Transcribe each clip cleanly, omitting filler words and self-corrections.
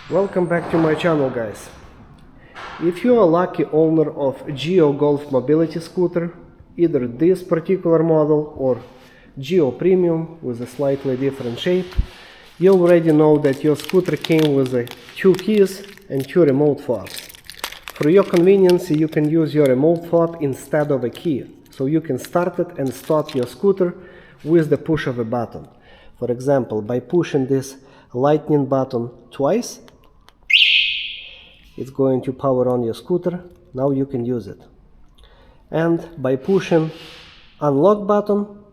Welcome back to my channel, guys. If you are a lucky owner of Geo Golf Mobility scooter, either this particular model or Geo Premium with a slightly different shape, you already know that your scooter came with 2 keys and 2 remote fobs. For your convenience, you can use your remote fob instead of a key, so you can start it and stop your scooter with the push of a button. For example, by pushing this lightning button twice, it's going to power on your scooter. Now you can use it. And by pushing unlock button,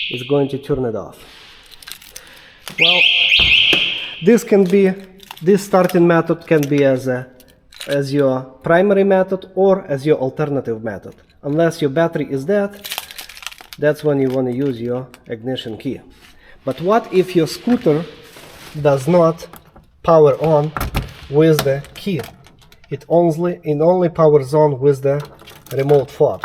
it's going to turn it off. Well, this starting method can be as your primary method or as your alternative method. Unless your battery is dead, that's when you want to use your ignition key. But what if your scooter does not power on with the key? It only powers on with the remote fob.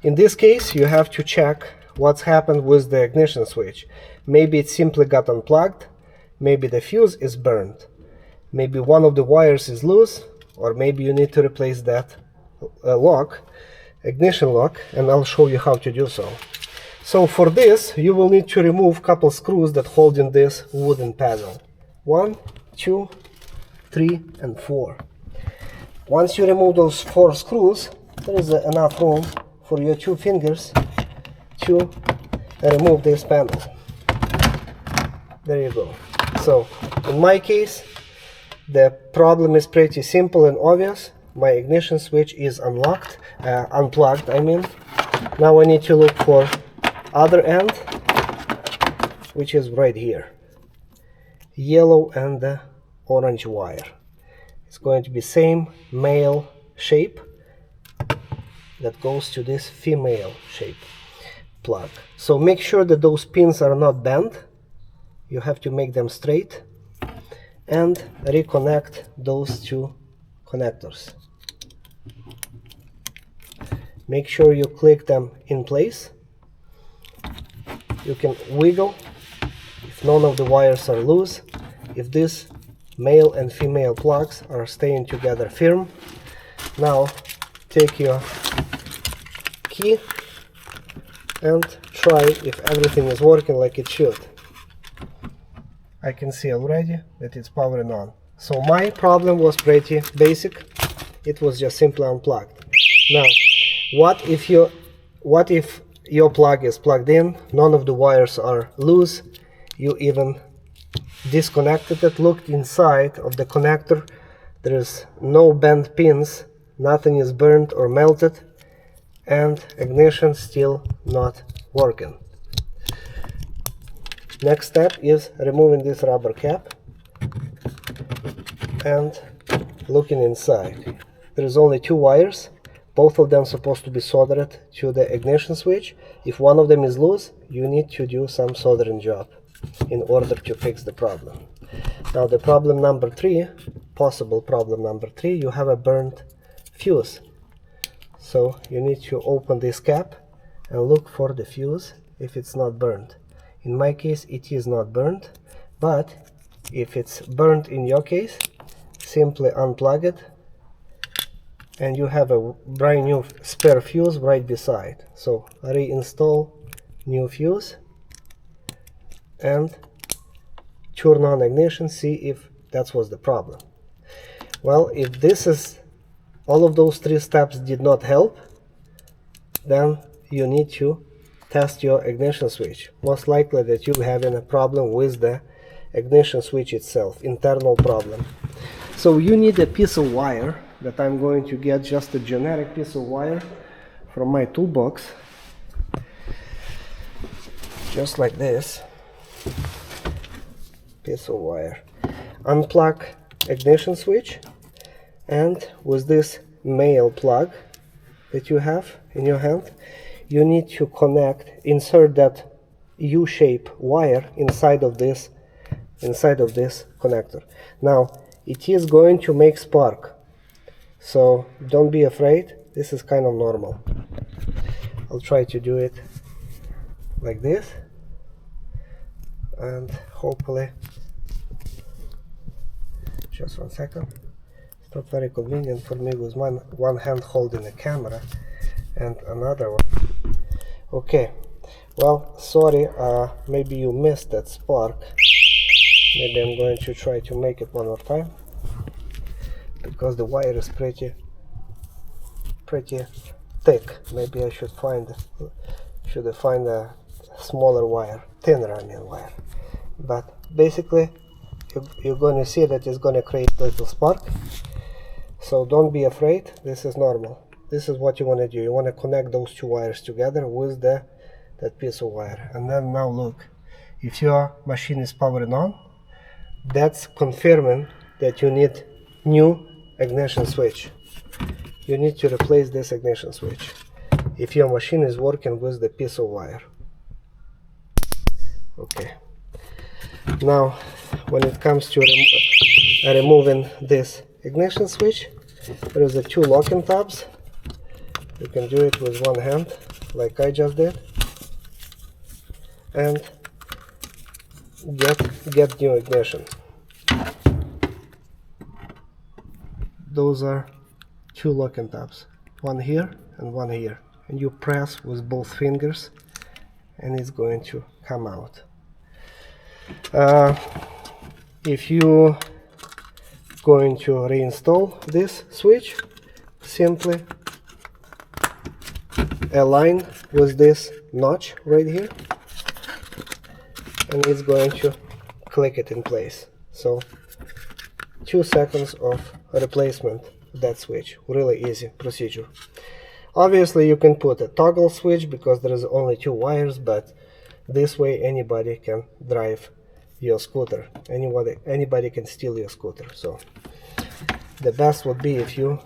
In this case, you have to check what's happened with the ignition switch. Maybe it simply got unplugged, maybe the fuse is burned, maybe one of the wires is loose, or maybe you need to replace that ignition lock, and I'll show you how to do so. So for this, you will need to remove a couple screws that hold in this wooden panel. 1, 2, 3, and 4. Once you remove those 4 screws, there is enough room for your 2 fingers to remove this panel. There you go. So in my case, the problem is pretty simple and obvious. My ignition switch is unplugged. Now I need to look for other end, which is right here. Yellow and the orange wire. It's going to be same male shape that goes to this female shape plug. So make sure that those pins are not bent. You have to make them straight and reconnect those 2 connectors. Make sure you click them in place. You can wiggle if none of the wires are loose, if these male and female plugs are staying together firm. Now take your key and try if everything is working like it should. I can see already that it's powering on. So my problem was pretty basic. It was just simply unplugged. Now, what if your plug is plugged in, none of the wires are loose, you even disconnected it, looked inside of the connector, there is no bent pins, nothing is burnt or melted, and ignition still not working. Next step is removing this rubber cap and looking inside. There is only 2 wires. Both of them supposed to be soldered to the ignition switch. If one of them is loose, you need to do some soldering job in order to fix the problem. Now the problem number 3, possible problem number 3, you have a burnt fuse. So you need to open this cap and look for the fuse if it's not burnt. In my case, it is not burnt, but if it's burnt in your case, simply unplug it and you have a brand new spare fuse right beside. So reinstall new fuse and turn on ignition, see if that was the problem. Well, if all of those 3 steps did not help, then you need to test your ignition switch. Most likely that you're having a problem with the ignition switch itself, internal problem. So you need a piece of wire that I'm going to get, just a generic piece of wire from my toolbox, just like this piece of wire. Unplug ignition switch, and with this male plug that you have in your hand, you need to insert that U-shape wire inside of this connector. Now it is going to make spark, so don't be afraid, this is kind of normal. I'll try to do it like this and hopefully Just 1 second. It's not very convenient for me with one hand holding the camera and another one. Okay, well, sorry, maybe you missed that spark. Maybe I'm going to try to make it one more time, because the wire is pretty thick. Maybe I should find a smaller wire, thinner wire. But basically you're going to see that it's going to create a little spark. So don't be afraid, this is normal. This is what you want to do. You want to connect those two wires together with that piece of wire. And then now look, if your machine is powering on, that's confirming that you need new ignition switch. You need to replace this ignition switch if your machine is working with the piece of wire. Okay. Now, when it comes to removing this ignition switch, there is 2 locking tabs. You can do it with one hand, like I just did, and get new ignition. Those are 2 locking tabs, one here and one here, and you press with both fingers and it's going to come out. If you going to reinstall this switch, simply align with this notch right here and it's going to click it in place. So 2 seconds of replacement of that switch. Really easy procedure. Obviously you can put a toggle switch because there is only 2 wires, but this way anybody can drive your scooter. Anybody can steal your scooter. So the best would be if you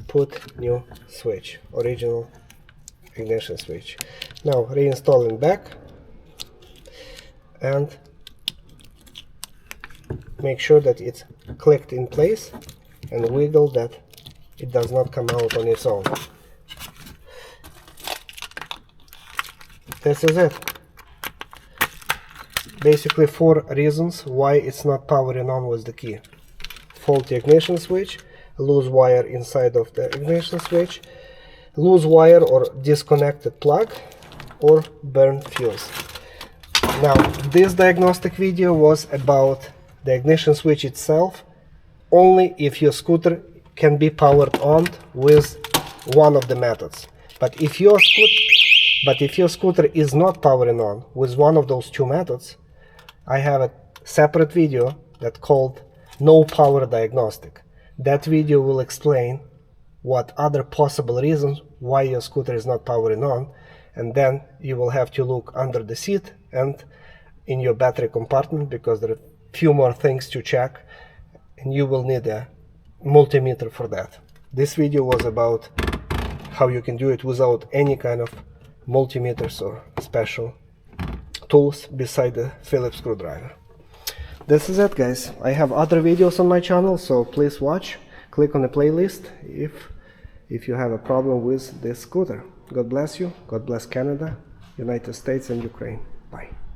put new switch, original ignition switch. Now reinstalling back and make sure that it's clicked in place and wiggle that it does not come out on its own. This is it. Basically 4 reasons why it's not powering on with the key: faulty ignition switch, loose wire inside of the ignition switch, loose wire or disconnected plug, or burned fuse. Now this diagnostic video was about the ignition switch itself, only if your scooter can be powered on with one of the methods. But if your scooter is not powering on with one of those 2 methods, I have a separate video that's called No Power Diagnostic. That video will explain what other possible reasons why your scooter is not powering on, and then you will have to look under the seat and in your battery compartment, because there are a few more things to check and you will need a multimeter for that. This video was about how you can do it without any kind of multimeters or special tools beside the Phillips screwdriver. This is it, guys. I have other videos on my channel, so please watch. Click on the playlist if you have a problem with this scooter. God bless you. God bless Canada, United States and Ukraine. Bye.